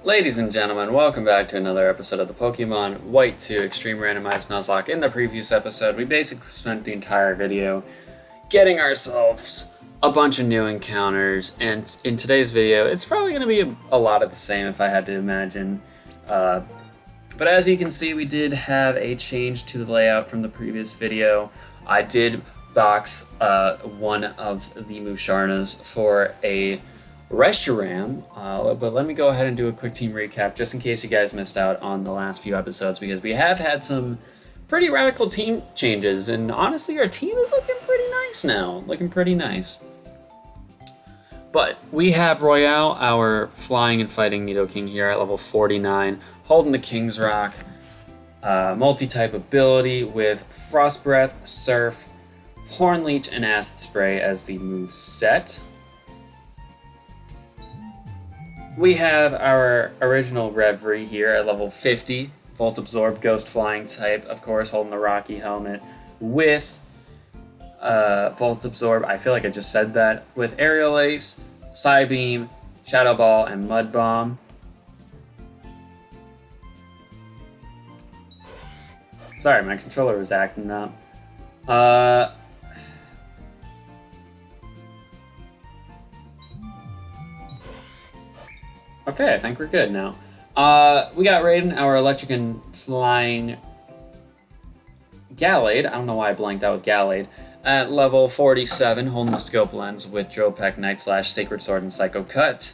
Ladies and gentlemen, welcome back to another episode of the Pokemon White 2 Extreme Randomized Nuzlocke. In the previous episode, we basically spent the entire video getting ourselves a bunch of new encounters, and in today's video, it's probably going to be a lot of the same if I had to imagine. But as you can see, we did have a change to the layout from the previous video. I did box one of the Musharnas for a Reshiram, but let me go ahead and do a quick team recap just in case you guys missed out on the last few episodes, because we have had some pretty radical team changes, and honestly our team is looking pretty nice now, But we have Royale, our flying and fighting Nidoking here at level 49, holding the King's Rock, multi-type ability with Frost Breath, Surf, Horn Leech, and Acid Spray as the move set. We have our original Reverie here at level 50, Volt Absorb, Ghost Flying type, of course, holding the Rocky Helmet with Volt Absorb. I feel like I just said that. With Aerial Ace, Psybeam, Shadow Ball, and Mud Bomb. Sorry, my controller was acting up. Okay, I think we're good now. We got Raiden, our electric and flying Gallade. I don't know why I blanked out with Gallade. At level 47, holding the Scope Lens with Dropek, Night Slash, Sacred Sword, and Psycho Cut.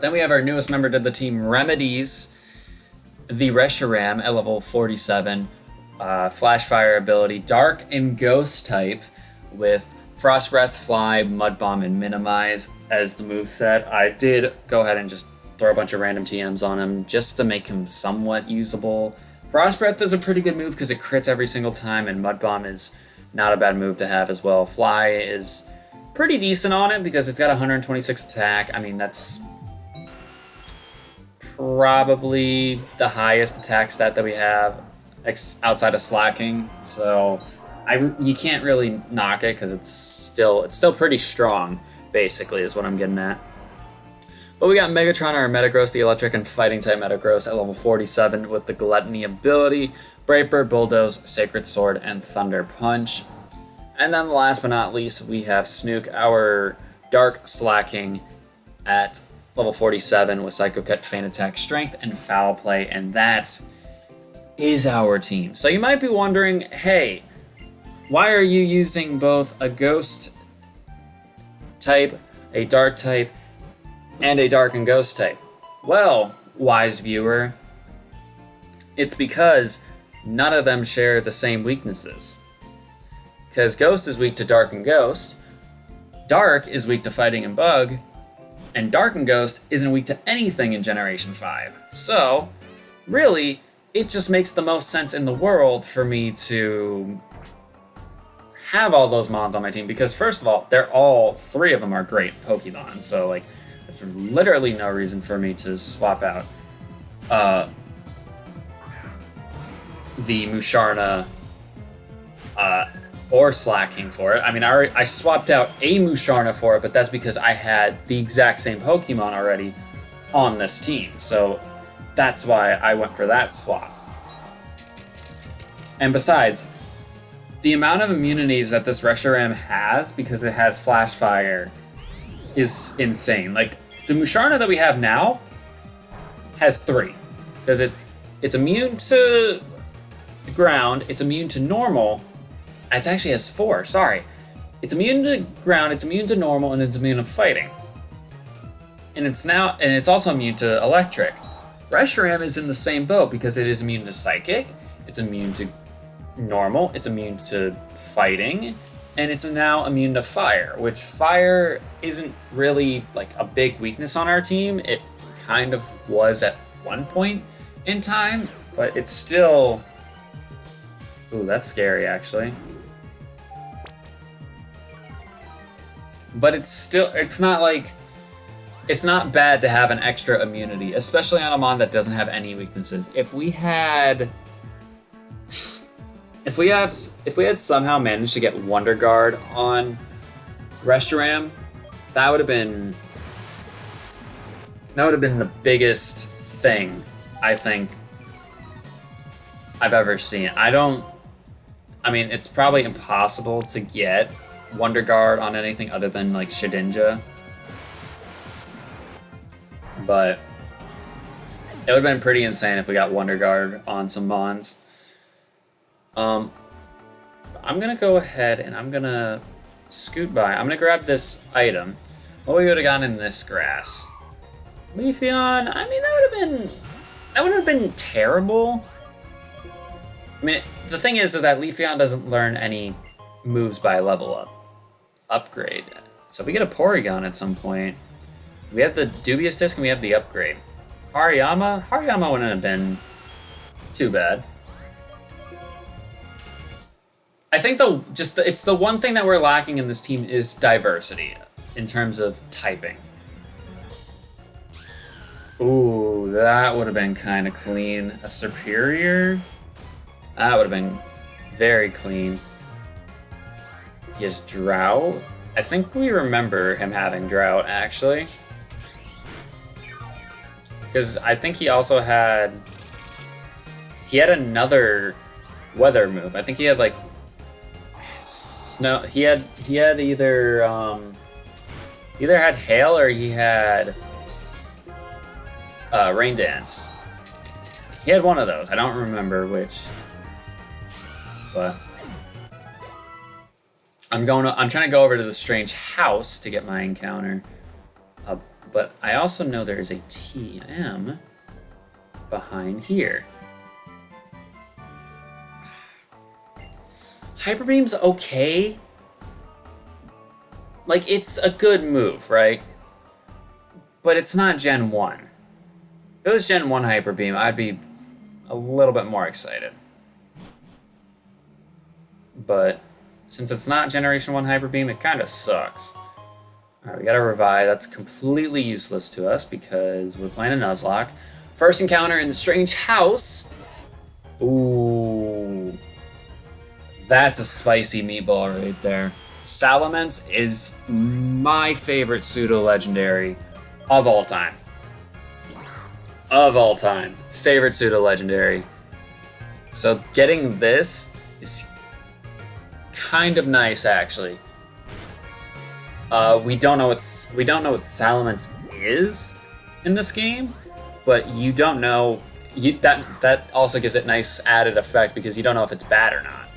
Then we have our newest member to the team, Remedies, the Reshiram at level 47. Flash Fire ability, Dark and Ghost type with Frost Breath, Fly, Mud Bomb, and Minimize as the moveset. I did go ahead and just throw a bunch of random TMs on him just to make him somewhat usable. Frost Breath is a pretty good move because it crits every single time, and Mud Bomb is not a bad move to have as well. Fly is pretty decent on it because it's got 126 attack. I mean, that's probably the highest attack stat that we have outside of slacking, so you can't really knock it because it's still pretty strong, basically, is what I'm getting at. But we got Megatron, our Metagross, the electric and fighting type Metagross at level 47 with the Gluttony ability, Brave Bird, Bulldoze, Sacred Sword, and Thunder Punch. And then last but not least, we have Snook, our dark slacking at level 47 with Psycho Cut, Feint Attack, Strength, and Foul Play, and that is our team. So you might be wondering, hey, why are you using both a ghost type, a dark type, and a dark and ghost type? Well, wise viewer, it's because none of them share the same weaknesses. Because ghost is weak to dark and ghost, dark is weak to fighting and bug, and dark and ghost isn't weak to anything in Generation 5. So, really, it just makes the most sense in the world for me to have all those mons on my team, because first of all, all three of them are great Pokemon, so like there's literally no reason for me to swap out the Musharna or Slacking for it. I mean, I swapped out a Musharna for it, but that's because I had the exact same Pokemon already on this team, so that's why I went for that swap. And besides, the amount of immunities that this Reshiram has, because it has Flash Fire, is insane. Like, the Musharna that we have now has 3. Because it's immune to ground, it's immune to normal, and it actually has 4, sorry. It's immune to ground, it's immune to normal, and it's immune to fighting. And it's also immune to electric. Reshiram is in the same boat because it is immune to psychic, it's immune to normal, it's immune to fighting, and it's now immune to fire, which fire isn't really like a big weakness on our team. It kind of was at one point in time, but it's still... Ooh, that's scary, actually. But it's not bad to have an extra immunity, especially on a mon that doesn't have any weaknesses. If we had somehow managed to get Wonder Guard on Reshiram, that would have been That would have been the biggest thing, I think, I've ever seen. I mean, it's probably impossible to get Wonder Guard on anything other than, like, Shedinja. But it would have been pretty insane if we got Wonder Guard on some Mons. I'm going to go ahead and I'm going to scoot by. I'm going to grab this item. What we would have gotten in this grass? Leafeon, I mean, that would have been terrible. I mean, the thing is that Leafeon doesn't learn any moves by level upgrade. So if we get a Porygon at some point, we have the Dubious Disc and we have the upgrade. Hariyama wouldn't have been too bad. I think it's the one thing that we're lacking in this team is diversity in terms of typing. Ooh, that would have been kind of clean. A Superior? That would have been very clean. He has Drought. I think we remember him having Drought, actually. Because I think he also had... He had another weather move. I think he had, like... Snow... He had either... either had Hail or he had... Rain Dance. He had one of those. I don't remember which. But I'm trying to go over to the strange house to get my encounter. But I also know there is a TM behind here. Hyper Beam's okay. Like, it's a good move, right? But it's not Gen 1. If it was Gen 1 Hyper Beam, I'd be a little bit more excited. But since it's not Generation 1 Hyper Beam, it kind of sucks. Alright, we got a Revive. That's completely useless to us because we're playing a Nuzlocke. First encounter in the strange house. Ooh. That's a spicy meatball right there. Salamence is my favorite pseudo-legendary of all time. Of all time. Favorite pseudo-legendary. So getting this is kind of nice, actually. We don't know what Salamence is in this game, but you don't know. That also gives it nice added effect because you don't know if it's bad or not.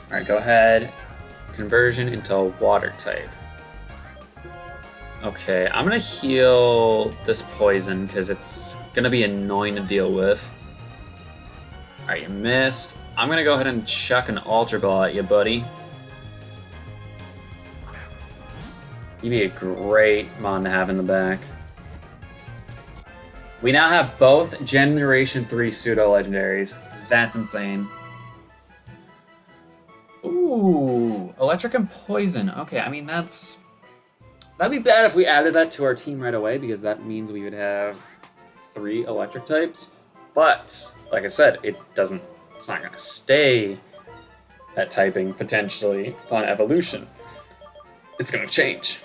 All right, go ahead. Conversion into a water type. Okay, I'm gonna heal this poison because it's gonna be annoying to deal with. All right, you missed. I'm gonna go ahead and chuck an Ultra Ball at you, buddy. You'd be a great Mon to have in the back. We now have both Generation 3 pseudo-legendaries. That's insane. Ooh, Electric and Poison. Okay, I mean, that'd be bad if we added that to our team right away because that means we would have 3 electric types. But, like I said, it's not going to stay at typing potentially upon evolution. It's going to change.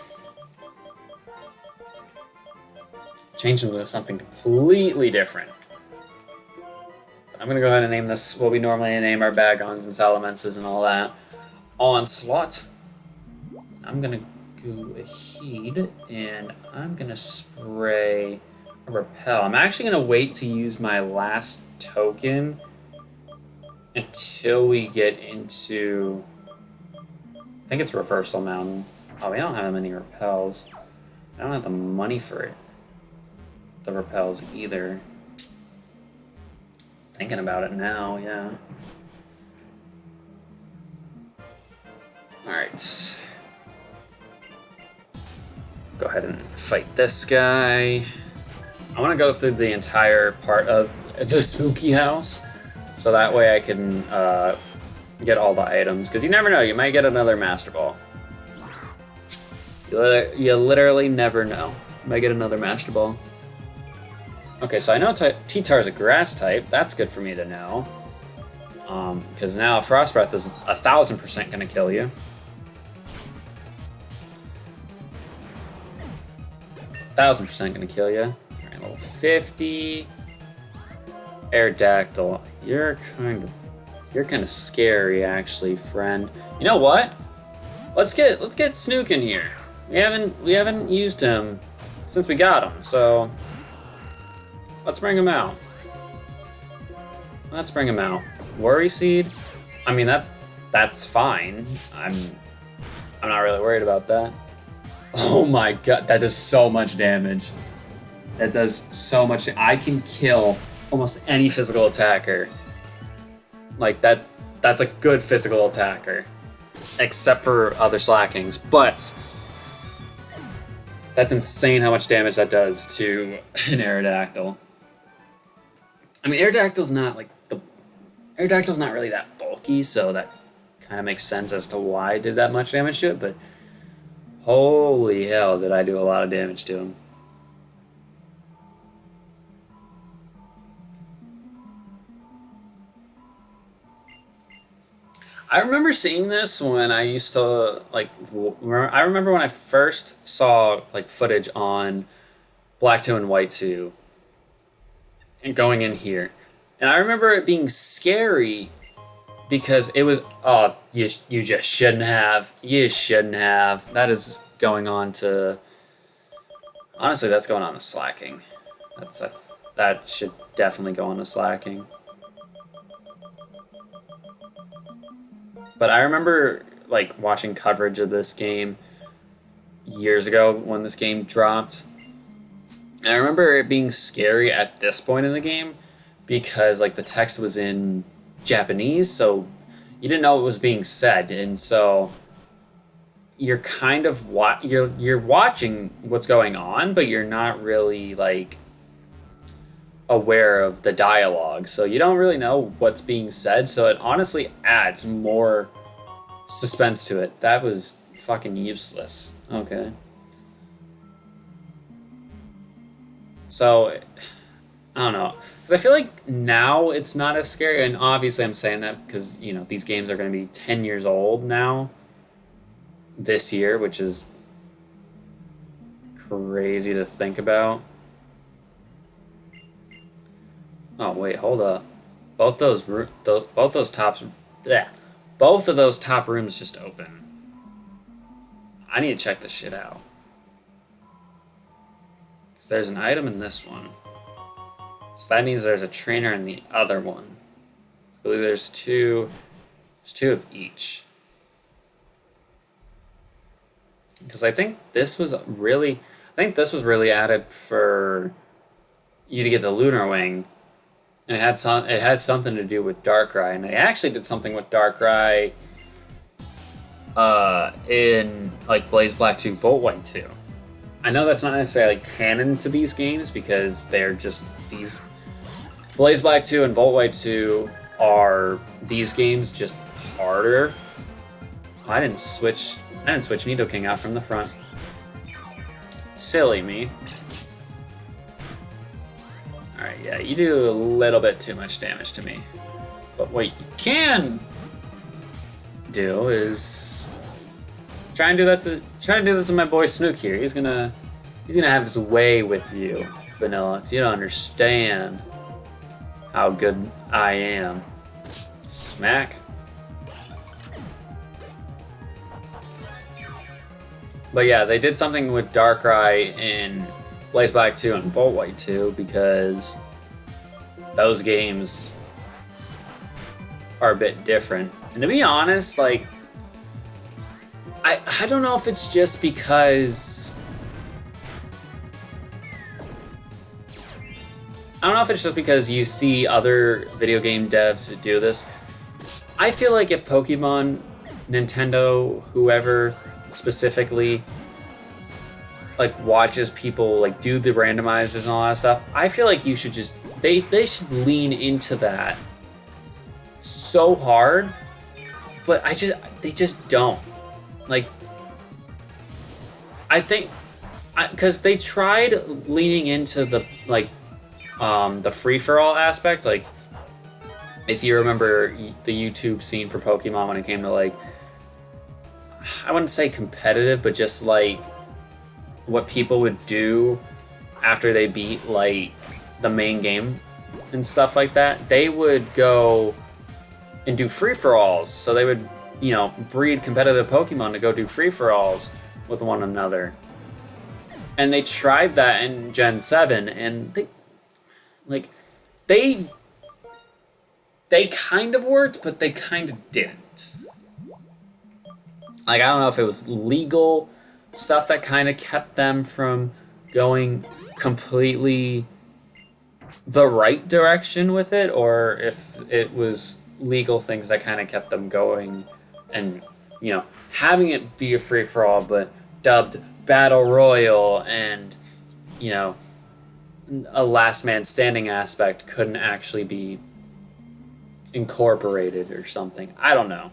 Change into something completely different. I'm going to go ahead and name this what we normally name our Bagons and Salamences and all that. Onslaught. I'm going to go ahead and I'm going to spray a Repel. I'm actually going to wait to use my last token until we get into... I think it's Reversal Mountain. Oh, we don't have that many Repels. I don't have the money for it. The Repels either. Thinking about it now, yeah. Alright. Go ahead and fight this guy. I want to go through the entire part of the spooky house. So that way I can get all the items. Because you never know, you might get another Master Ball. You literally never know. You might get another Master Ball. Okay, so I know T-Tar is a grass type. That's good for me to know. Because now Frost Breath is 1000% going to kill you. 1000% gonna kill you. Alright, level 50. Aerodactyl. You're kind of scary, actually, friend. You know what? Let's get Snook in here. We haven't used him since we got him, so let's bring him out. Let's bring him out. Worry Seed. I mean that's fine. I'm not really worried about that. Oh my god, that does so much damage. That does so much. I can kill almost any physical attacker. Like that's a good physical attacker. Except for other slackings. But that's insane how much damage that does to an Aerodactyl. I mean, Aerodactyl's not really that bulky, so that kind of makes sense as to why I did that much damage to it, but holy hell did I do a lot of damage to him. I remember seeing this when I used to, like, I remember when I first saw, like, footage on Black 2 and White 2 and going in here. And I remember it being scary because it was, oh, you just shouldn't have. You shouldn't have. That is going on to, honestly, that's going on to slacking. That should definitely go on to slacking. But I remember, like, watching coverage of this game years ago when this game dropped. And I remember it being scary at this point in the game because, like, the text was in Japanese, so you didn't know what was being said. And so you're kind of you're watching what's going on, but you're not really, like, aware of the dialogue, so you don't really know what's being said, so it honestly adds more suspense to it. That was fucking useless. Okay. So, I don't know. Because I feel like now it's not as scary, and obviously I'm saying that because, you know, these games are going to be 10 years old now this year, which is crazy to think about. Oh wait, hold up. Both of those top rooms just open. I need to check this shit out. 'Cause there's an item in this one. So that means there's a trainer in the other one. I believe there's two of each. Because I think this was really added for you to get the Lunar Wing. And it had something to do with Darkrai, and they actually did something with Darkrai in, like, Blaze Black 2, Volt White 2. I know that's not necessarily canon to these games because they're just these Blaze Black 2 and Volt White 2 are these games just harder. I didn't switch Nidoking out from the front. Silly me. Alright, yeah, you do a little bit too much damage to me. But what you can do is try and do that to my boy Snook here. He's gonna have his way with you, Vanilla, 'cause you don't understand how good I am. Smack. But yeah, they did something with Darkrai in Blaze Black 2 and Volt White 2 because those games are a bit different. And to be honest, like, I don't know if it's just because you see other video game devs do this. I feel like if Pokemon, Nintendo, whoever specifically, like, watches people, like, do the randomizers and all that stuff, I feel like you should just they should lean into that so hard, but they just don't. Like, I think because they tried leaning into the, like, the free-for-all aspect. Like, if you remember the YouTube scene for Pokemon when it came to, like, I wouldn't say competitive, but just, like, what people would do after they beat like the main game and stuff like that, they would go and do free-for-alls. So they would, breed competitive Pokemon to go do free-for-alls with one another. And they tried that in Gen 7, and they kind of worked, but they kind of didn't. Like, I don't know if it was legal stuff that kind of kept them from going completely the right direction with it, or if it was legal things that kind of kept them going and, having it be a free-for-all, but dubbed Battle Royal and, a last man standing aspect couldn't actually be incorporated or something. I don't know.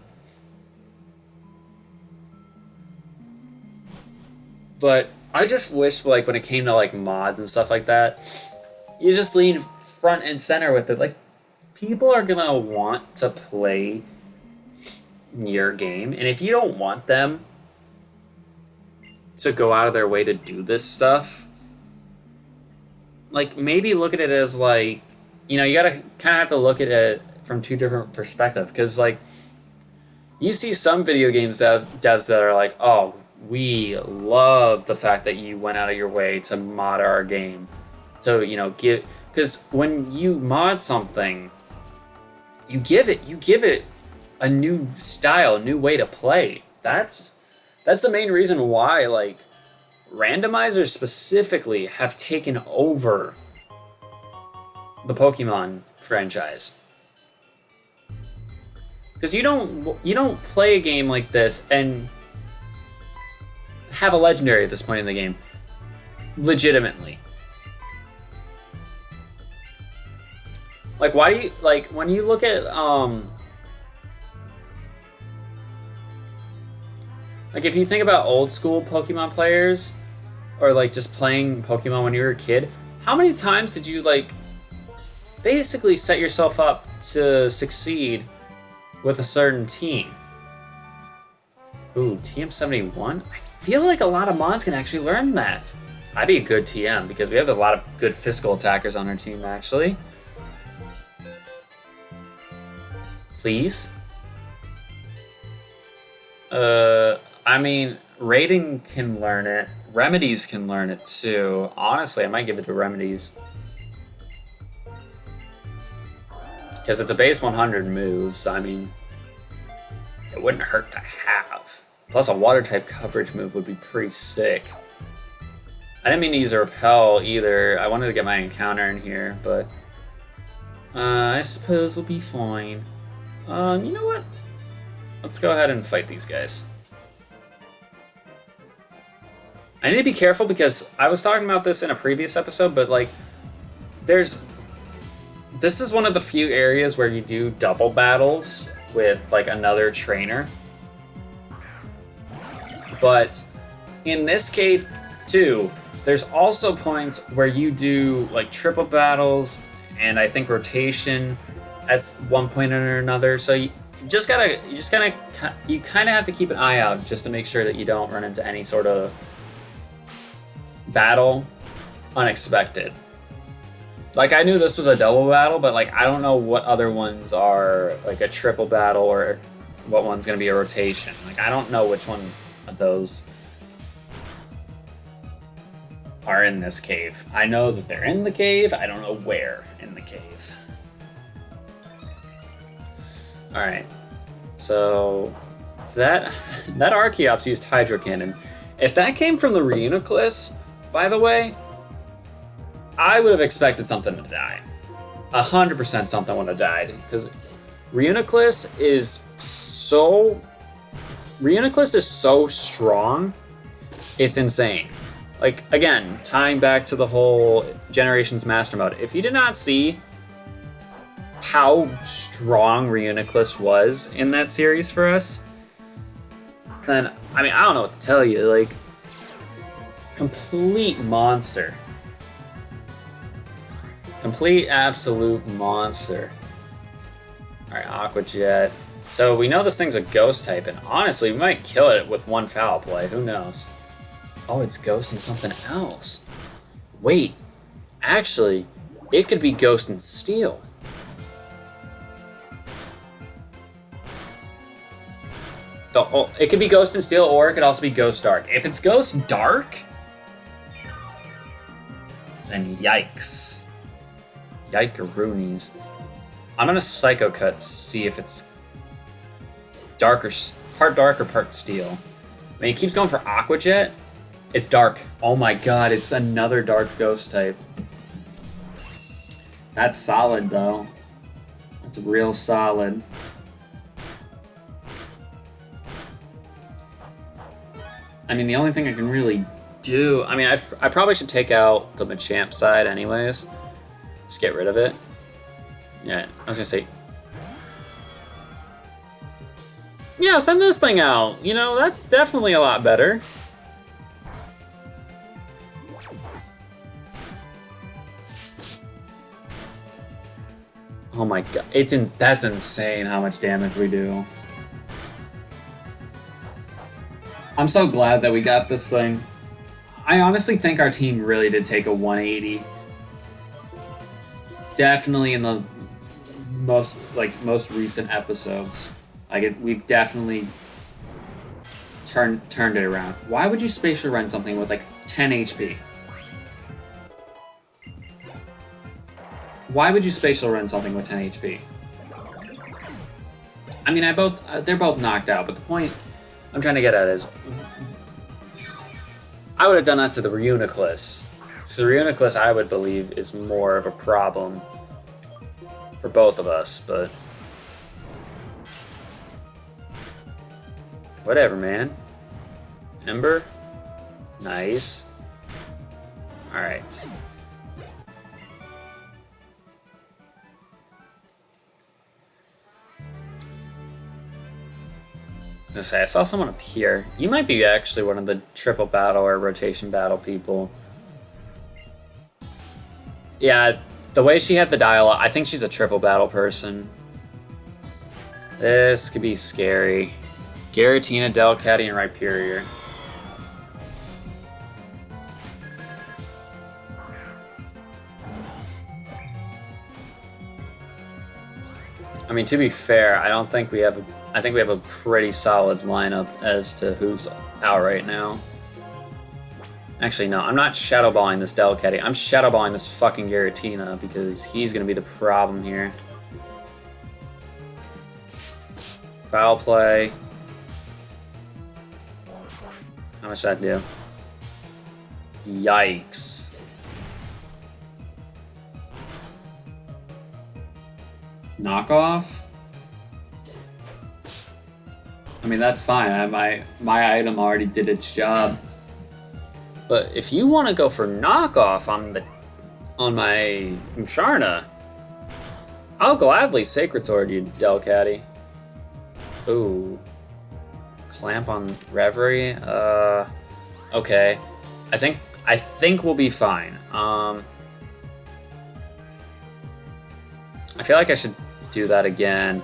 But I just wish, like, when it came to, like, mods and stuff like that, you just lean front and center with it. Like, people are gonna want to play your game, and if you don't want them to go out of their way to do this stuff, like, maybe look at it as, like, you gotta kind of have to look at it from two different perspectives, because, like, you see some video games devs that are like, oh, we love the fact that you went out of your way to mod our game. So, because when you mod something, you give it a new style, a new way to play. That's the main reason why, like, randomizers specifically have taken over the Pokemon franchise. Because you don't play a game like this and have a legendary at this point in the game legitimately. Like, why do you, like, when you look at like, if you think about old school Pokemon players, or like just playing Pokemon when you were a kid, how many times did you, like, basically set yourself up to succeed with a certain team? Ooh, TM71? I feel like a lot of mods can actually learn that. I'd be a good TM, because we have a lot of good physical attackers on our team, actually. Please? I mean, Raiden can learn it. Remedies can learn it, too. Honestly, I might give it to Remedies. Because it's a base 100 move, so, I mean, it wouldn't hurt to have. Plus, a water-type coverage move would be pretty sick. I didn't mean to use a repel, either. I wanted to get my encounter in here, but I suppose we'll be fine. You know what? Let's go ahead and fight these guys. I need to be careful, because I was talking about this in a previous episode, but, like, this is one of the few areas where you do double battles with, like, another trainer. But in this cave, too, there's also points where you do, like, triple battles and I think rotation at one point or another. So you kind of have to keep an eye out just to make sure that you don't run into any sort of battle unexpected. Like, I knew this was a double battle, but, like, I don't know what other ones are, like, a triple battle, or what one's going to be a rotation. Like, I don't know which one of those are in this cave. I know that they're in the cave. I don't know where in the cave. Alright. So, that Archeops used Hydro Cannon. If that came from the Reuniclus, by the way, I would have expected something to die. 100% something would have died, because Reuniclus is so strong, it's insane. Like, again, tying back to the whole Generations Master Mode, if you did not see how strong Reuniclus was in that series for us, then, I mean, I don't know what to tell you. Like, complete monster. Complete absolute monster. Alright, Aqua Jet. So we know this thing's a ghost type, and honestly, we might kill it with one foul play. Who knows? Oh, it's Ghost and something else. Wait, actually, it could be Ghost and Steel. It could be Ghost and Steel, or it could also be Ghost Dark. If it's Ghost Dark, then yikes. Yikeroonies. I'm gonna Psycho Cut to see if it's part dark or part steel. I mean, it keeps going for Aqua Jet. It's dark. Oh my god, it's another dark ghost type. That's solid, though. That's real solid. I mean, the only thing I can really do... I mean, I probably should take out the Machamp side anyways. Just get rid of it. Yeah, I was gonna say... Yeah, send this thing out. You know, that's definitely a lot better. Oh my god, that's insane how much damage we do. I'm so glad that we got this thing. I honestly think our team really did take a 180. Definitely in the most recent episodes. We've definitely turned it around. Why would you spatial run something with like 10 HP? Why would you spatial run something with 10 HP? I mean, they're both knocked out, but the point I'm trying to get at is I would have done that to the Reuniclus. So the Reuniclus, I would believe, is more of a problem for both of us, but whatever, man. Ember? Nice. Alright. I was gonna say, I saw someone up here. You might be actually one of the triple battle or rotation battle people. Yeah, the way she had the dialogue, I think she's a triple battle person. This could be scary. Giratina, Delcatty, and Rhyperior. I mean, to be fair, I think we have a pretty solid lineup as to who's out right now. Actually, no, I'm not Shadow Balling this Delcatty. I'm Shadow Balling this fucking Giratina because he's gonna be the problem here. Foul play. How much that do? Yikes. Knockoff? I mean, that's fine. My item already did its job. But if you want to go for knockoff on my Musharna, I'll gladly Sacred Sword you, Delcatty. Ooh. Clamp on Reverie? Okay. I think we'll be fine. I feel like I should do that again.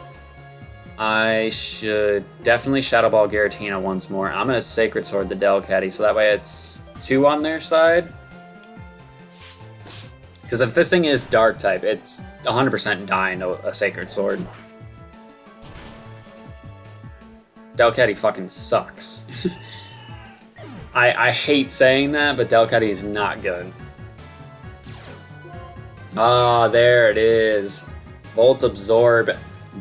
I should definitely Shadow Ball Giratina once more. I'm gonna Sacred Sword the Delcatty, so that way it's 2 on their side. Because if this thing is Dark type, it's 100% dying to a Sacred Sword. Delcatty fucking sucks. I hate saying that, but Delcatty is not good. Ah, there it is. Volt Absorb,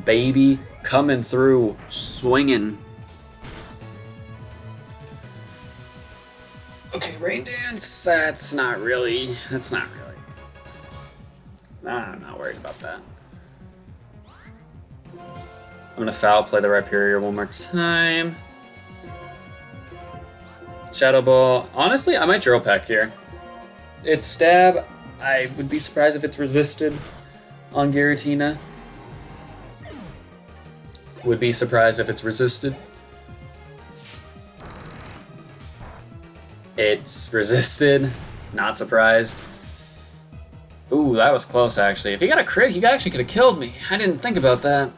baby, coming through, swinging. Okay, Rain Dance, that's not really. Nah, I'm not worried about that. I'm gonna foul play the Rhyperior one more time. Shadow Ball. Honestly, I might Drill Peck here. It's Stab. I would be surprised if it's resisted on Giratina. Would be surprised if it's resisted. It's resisted. Not surprised. Ooh, that was close, actually. If he got a crit, he actually could have killed me. I didn't think about that.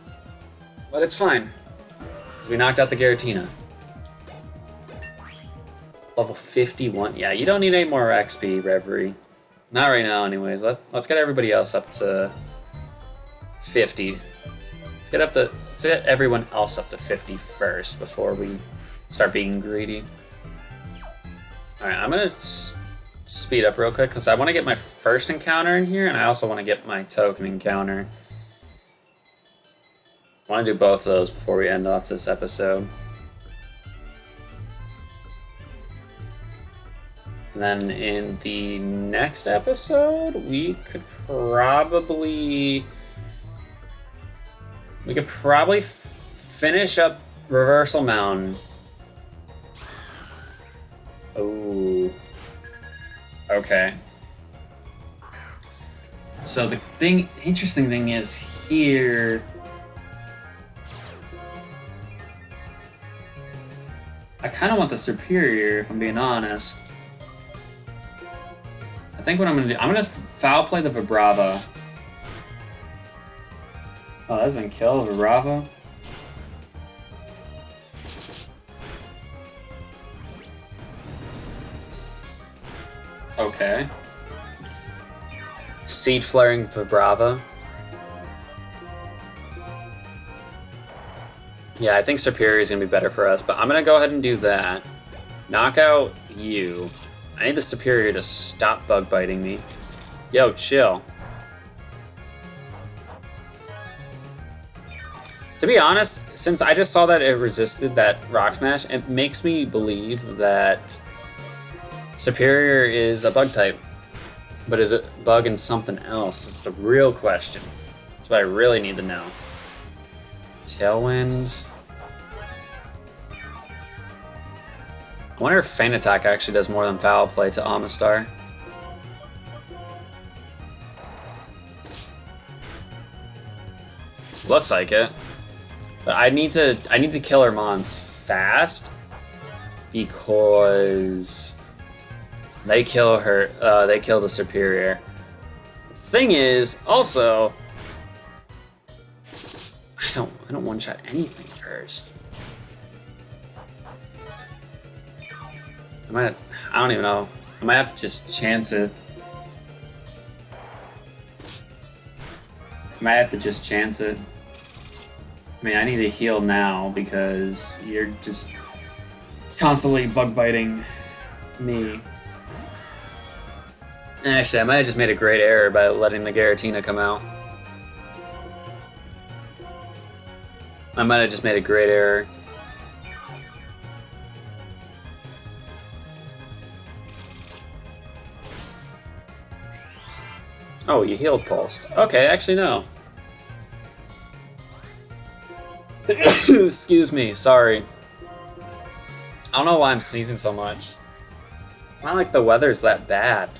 But it's fine. Because we knocked out the Giratina. level 51. Yeah, you don't need any more XP, Reverie. Not right now, anyways. Let's get everybody else up to 50. Let's get everyone else up to 50 first before we start being greedy. All right, I'm gonna speed up real quick because I want to get my first encounter in here, and I also want to get my token encounter. I want to do both of those before we end off this episode. And then in the next episode, we could probably finish up Reversal Mountain. Oh. Okay. So the interesting thing is here. I kind of want the Superior, if I'm being honest. I think what I'm gonna do, I'm gonna foul play the Vibrava. Oh, that doesn't kill the Vibrava. Okay. Seed Flaring Vibrava. Yeah, I think Superior is going to be better for us, but I'm going to go ahead and do that. Knock out you. I need the Superior to stop bug biting me. Yo, chill. To be honest, since I just saw that it resisted that Rock Smash, it makes me believe that Superior is a bug type. But is it bug in something else? It's the real question. That's what I really need to know. Tailwind. I wonder if Feint Attack actually does more than Foul Play to Amistar. Looks like it. But I need to kill her mons fast because they kill the Superior. Thing is, also, I don't one-shot anything of hers. I don't even know. I might have to just chance it. I mean, I need to heal now because you're just constantly bug biting me. Actually, I might have just made a great error by letting the Giratina come out. I might have just made a great error. Oh, you healed Pulsed. Okay, actually no. Excuse me, sorry. I don't know why I'm sneezing so much. It's not like the weather's that bad.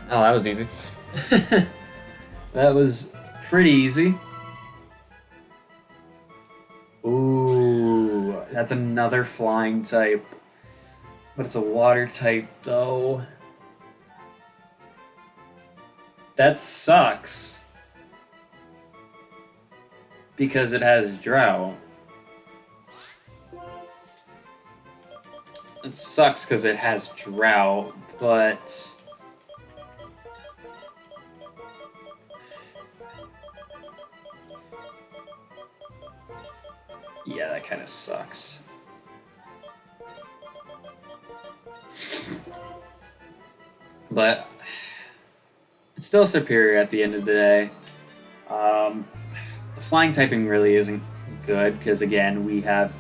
Oh, that was easy. That was pretty easy. Ooh, that's another flying type. But it's a water type, though. That sucks. Because it has Drought. It sucks because it has Drought, but... yeah, that kind of sucks. But it's still superior at the end of the day. The flying typing really isn't good because, again, we have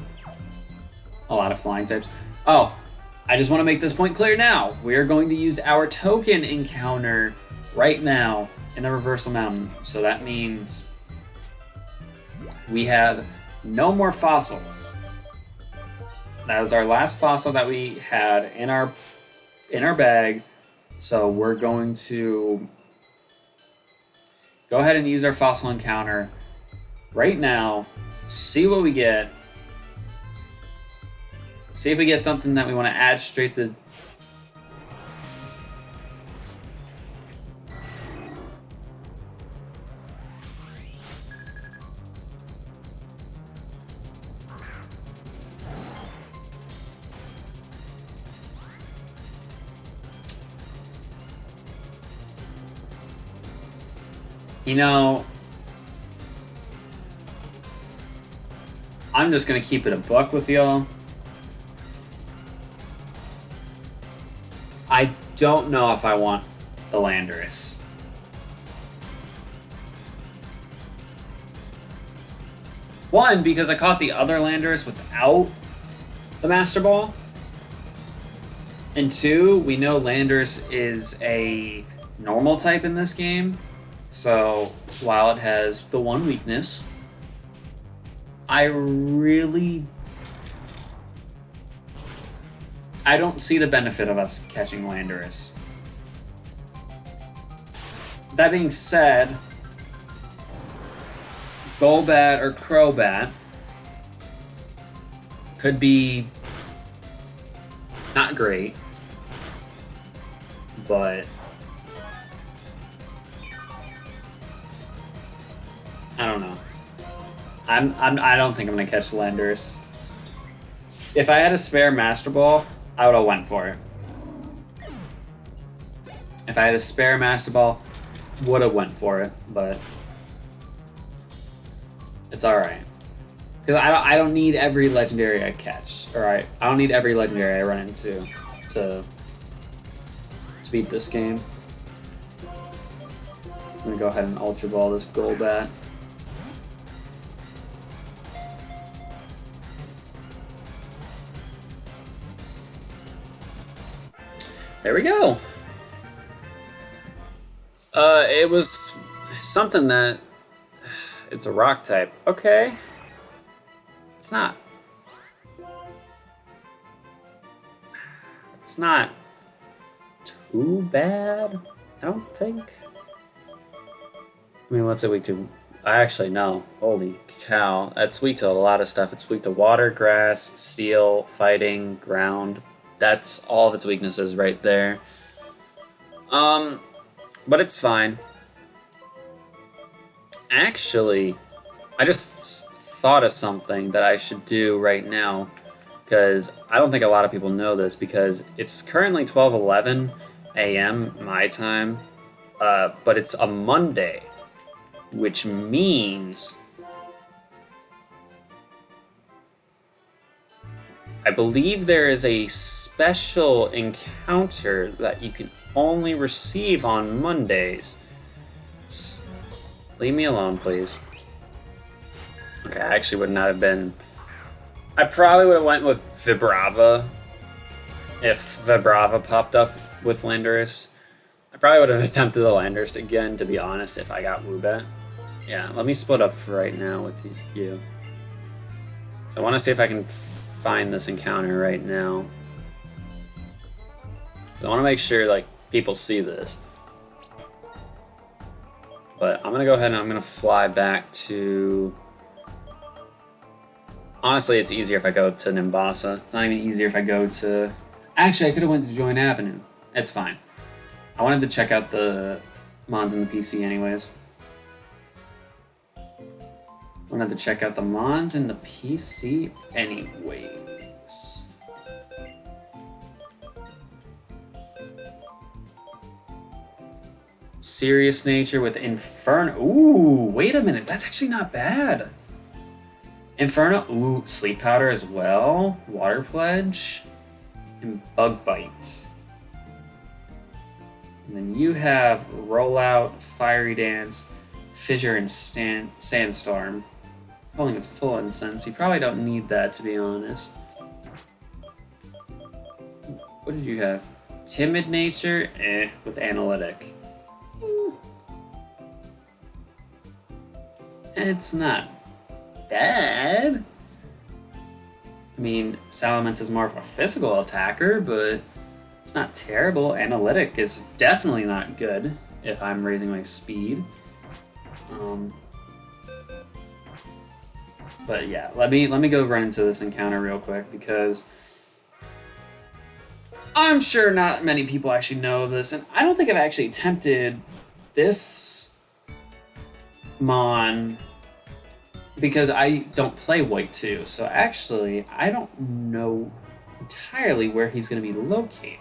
a lot of flying types. Oh, I just want to make this point clear now. We are going to use our token encounter right now in the Reversal Mountain. So that means we have no more fossils. That was our last fossil that we had in our bag. So we're going to go ahead and use our fossil encounter right now. See what we get. See if we get something that we want to add straight to. You know, I'm just gonna keep it a buck with y'all. I don't know if I want the Landorus. One, because I caught the other Landorus without the Master Ball. And two, we know Landorus is a normal type in this game. So while it has the one weakness, I don't see the benefit of us catching Landorus. That being said, Golbat or Crobat could be not great, but I don't know. I don't think I'm gonna catch Landorus. If I had a spare Master Ball, I would have went for it. If I had a spare Master Ball, would have went for it, but it's all right. Because I don't need every legendary I catch. All right, I don't need every legendary I run into to beat this game. I'm gonna go ahead and Ultra Ball this Golbat. There we go. It was something that it's a rock type. Okay. It's not. It's not too bad, I don't think. I mean, what's it weak to? I actually know. Holy cow. That's weak to a lot of stuff. It's weak to water, grass, steel, fighting, ground. That's all of its weaknesses right there. But it's fine. Actually, I just thought of something that I should do right now, because I don't think a lot of people know this, because it's currently 12:11 a.m. my time, but it's a Monday, which means I believe there is a special encounter that you can only receive on Mondays. Leave me alone, please. Okay, I actually would not have been... I probably would have went with Vibrava if Vibrava popped up with Landorus. I probably would have attempted the Landorus again, to be honest, if I got Woobat. Yeah, let me split up for right now with you. So I want to see if I can find this encounter right now. So I want to make sure, like, people see this. But I'm going to go ahead and I'm going to fly back to... Honestly, it's easier if I go to Nimbasa. It's not even easier if I go to... Actually, I could have went to Joint Avenue. It's fine. I wanted to check out the mods in the PC anyways. Wanted to check out the mods in the PC anyways. Serious Nature with Inferno. Ooh, wait a minute. That's actually not bad. Inferno. Ooh, Sleep Powder as well. Water Pledge. And Bug Bite. And then you have Rollout, Fiery Dance, Fissure, and Sandstorm. Calling it full incense. You probably don't need that, to be honest. What did you have? Timid Nature, with Analytic. It's not bad. I mean, Salamence is more of a physical attacker, but it's not terrible. Analytic is definitely not good if I'm raising my speed. But yeah, let me go run into this encounter real quick, because I'm sure not many people actually know this, and I don't think I've actually attempted this Mon because I don't play White 2. So actually, I don't know entirely where he's going to be located.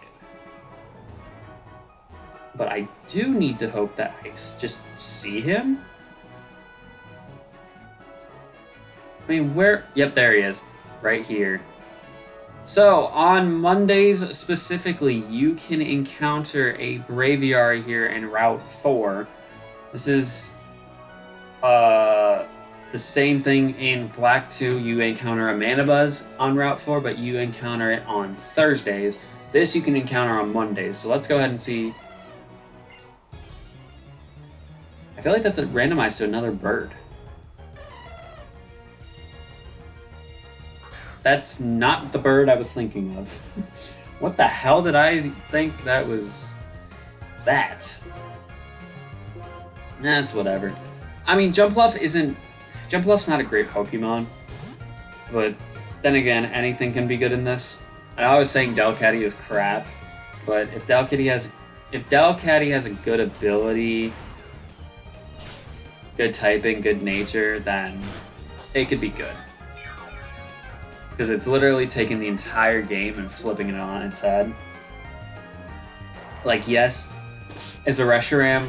but I do need to hope that I just see him. I mean, where? Yep, there he is. Right here. So, on Mondays specifically, you can encounter a Braviary here in Route 4. This is the same thing in Black 2. You encounter a Manabuzz on Route 4, but you encounter it on Thursdays. This you can encounter on Mondays. So let's go ahead and see. I feel like that's randomized to another bird. That's not the bird I was thinking of. What the hell did I think that was? That. That's whatever. I mean, Jumpluff's not a great Pokemon, but then again, anything can be good in this. I was saying Delcatty is crap, but if Delcatty has a good ability, good typing, good nature, then it could be good. Because it's literally taking the entire game and flipping it on its head. Like, yes, is a Reshiram...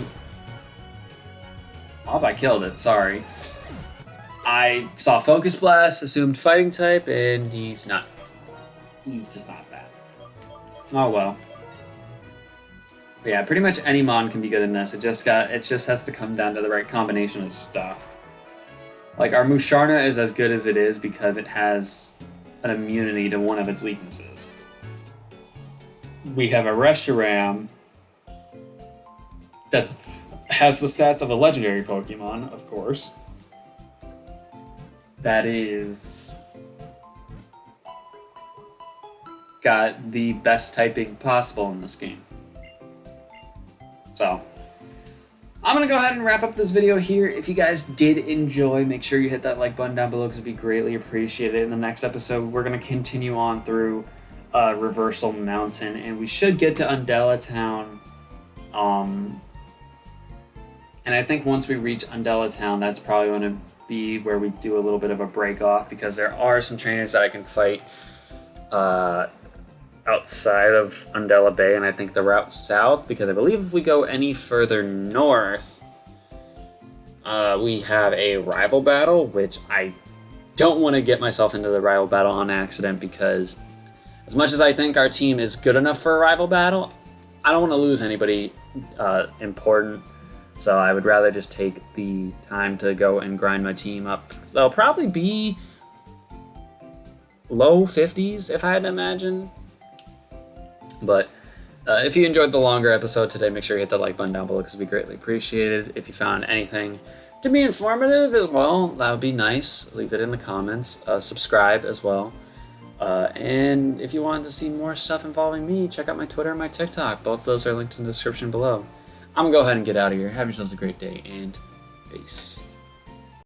Oh, I killed it, sorry. I saw Focus Blast, assumed Fighting type, and he's not. He's just not that. Oh well. But yeah, pretty much any Mon can be good in this. It just has to come down to the right combination of stuff. Like, our Musharna is as good as it is because it has an immunity to one of its weaknesses. We have a Reshiram that has the stats of a legendary Pokemon, of course. That is got the best typing possible in this game. So, I'm going to go ahead and wrap up this video here. If you guys did enjoy, make sure you hit that like button down below because it'd be greatly appreciated. In the next episode, we're going to continue on through Reversal Mountain, and we should get to Undella Town. And I think once we reach Undella Town, that's probably going to be where we do a little bit of a break off because there are some trainers that I can fight outside of Undella Bay, and I think the route south, because I believe if we go any further north, we have a rival battle, which I don't want to get myself into the rival battle on accident because as much as I think our team is good enough for a rival battle, I don't want to lose anybody important. So I would rather just take the time to go and grind my team up. They'll probably be low 50s if I had to imagine. But if you enjoyed the longer episode today, make sure you hit the like button down below because it would be greatly appreciated. If you found anything to be informative as well, that would be nice. Leave it in the comments. Subscribe as well. And if you wanted to see more stuff involving me, check out my Twitter and my TikTok. Both of those are linked in the description below. I'm going to go ahead and get out of here. Have yourselves a great day, and peace.